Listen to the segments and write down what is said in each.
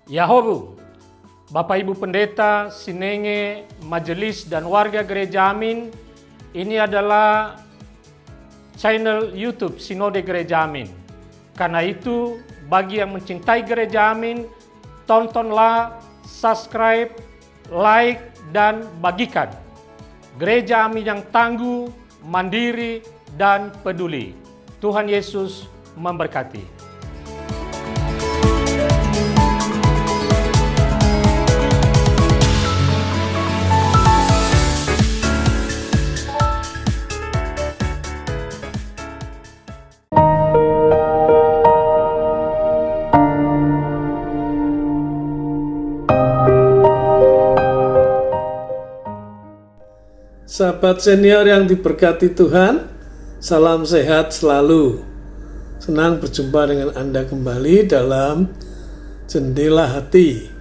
Yahobu, Bapak Ibu Pendeta, Sinenge, Majelis dan warga Gereja Amin, ini adalah channel YouTube Sinode Gereja Amin. Karena itu, bagi yang mencintai Gereja Amin, tontonlah, subscribe, like, dan bagikan. Gereja Amin yang tangguh, mandiri, dan peduli. Tuhan Yesus memberkati. Sahabat senior yang diberkati Tuhan, salam sehat selalu. Senang berjumpa dengan Anda kembali dalam Jendela Hati.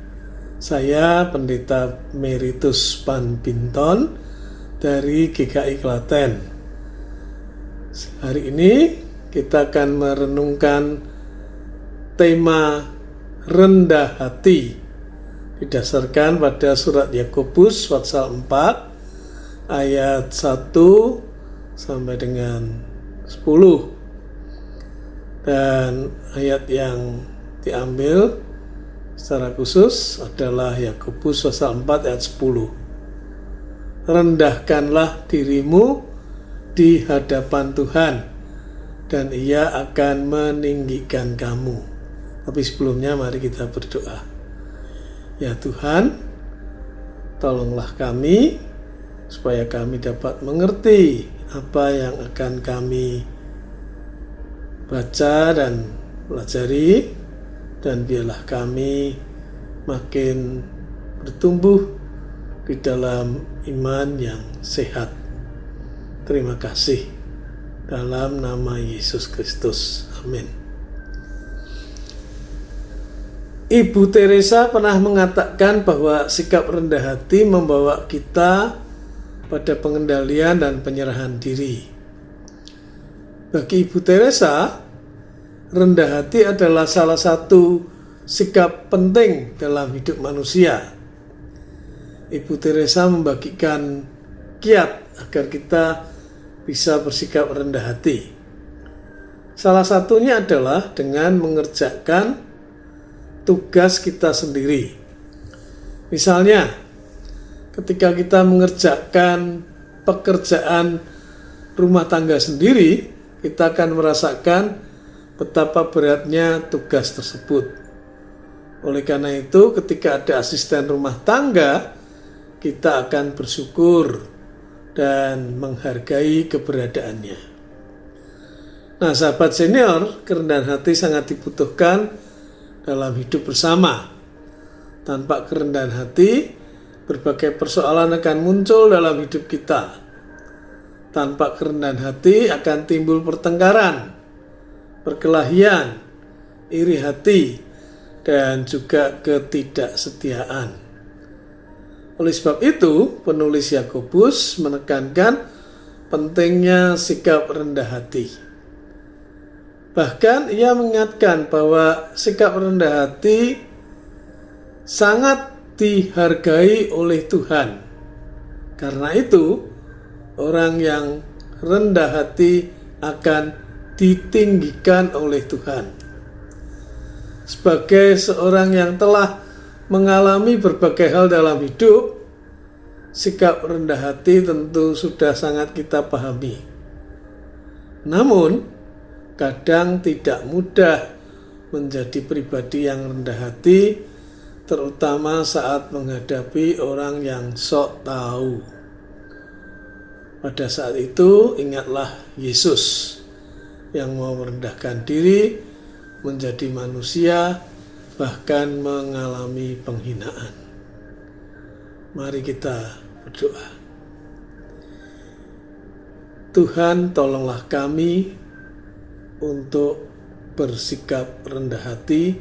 Saya Pendeta Meritus Pan Binton dari GKI Klaten. Hari ini kita akan merenungkan tema rendah hati didasarkan pada surat Yakobus pasal 4 ayat 1 sampai dengan 10, dan ayat yang diambil secara khusus adalah Yakobus pasal 4 ayat 10. Rendahkanlah dirimu di hadapan Tuhan dan Ia akan meninggikan kamu. Tapi sebelumnya mari kita berdoa. Ya Tuhan, tolonglah kami supaya kami dapat mengerti apa yang akan kami baca dan pelajari, dan biarlah kami makin bertumbuh di dalam iman yang sehat. Terima kasih dalam nama Yesus Kristus. Amin. Ibu Teresa pernah mengatakan bahwa sikap rendah hati membawa kita pada pengendalian dan penyerahan diri. Bagi Ibu Teresa, rendah hati adalah salah satu sikap penting dalam hidup manusia. Ibu Teresa membagikan kiat agar kita bisa bersikap rendah hati. Salah satunya adalah dengan mengerjakan tugas kita sendiri. Misalnya, ketika kita mengerjakan pekerjaan rumah tangga sendiri, kita akan merasakan betapa beratnya tugas tersebut. Oleh karena itu, ketika ada asisten rumah tangga, kita akan bersyukur dan menghargai keberadaannya. Nah, sahabat senior, kerendahan hati sangat dibutuhkan dalam hidup bersama. Tanpa kerendahan hati, berbagai persoalan akan muncul dalam hidup kita. Tanpa kerendahan hati akan timbul pertengkaran, perkelahian, iri hati, dan juga ketidaksetiaan. Oleh sebab itu, penulis Yakobus menekankan pentingnya sikap rendah hati. Bahkan ia mengingatkan bahwa sikap rendah hati sangat dihargai oleh Tuhan. Karena itu, orang yang rendah hati akan ditinggikan oleh Tuhan. Sebagai seorang yang telah mengalami berbagai hal dalam hidup, sikap rendah hati tentu sudah sangat kita pahami. Namun, kadang tidak mudah menjadi pribadi yang rendah hati, terutama saat menghadapi orang yang sok tahu. Pada saat itu, ingatlah Yesus yang mau merendahkan diri, menjadi manusia, bahkan mengalami penghinaan. Mari kita berdoa. Tuhan, tolonglah kami untuk bersikap rendah hati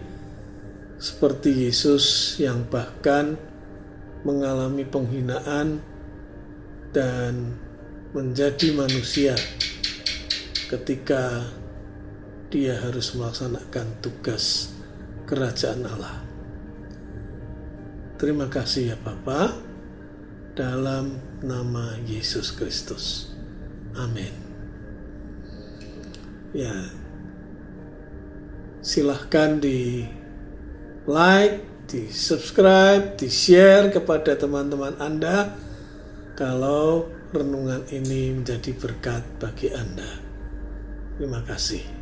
seperti Yesus yang bahkan mengalami penghinaan dan menjadi manusia ketika dia harus melaksanakan tugas kerajaan Allah. Terima kasih ya Bapa, dalam nama Yesus Kristus. Amin. Ya, silahkan di like, di subscribe, di share kepada teman-teman Anda kalau renungan ini menjadi berkat bagi Anda. Terima kasih.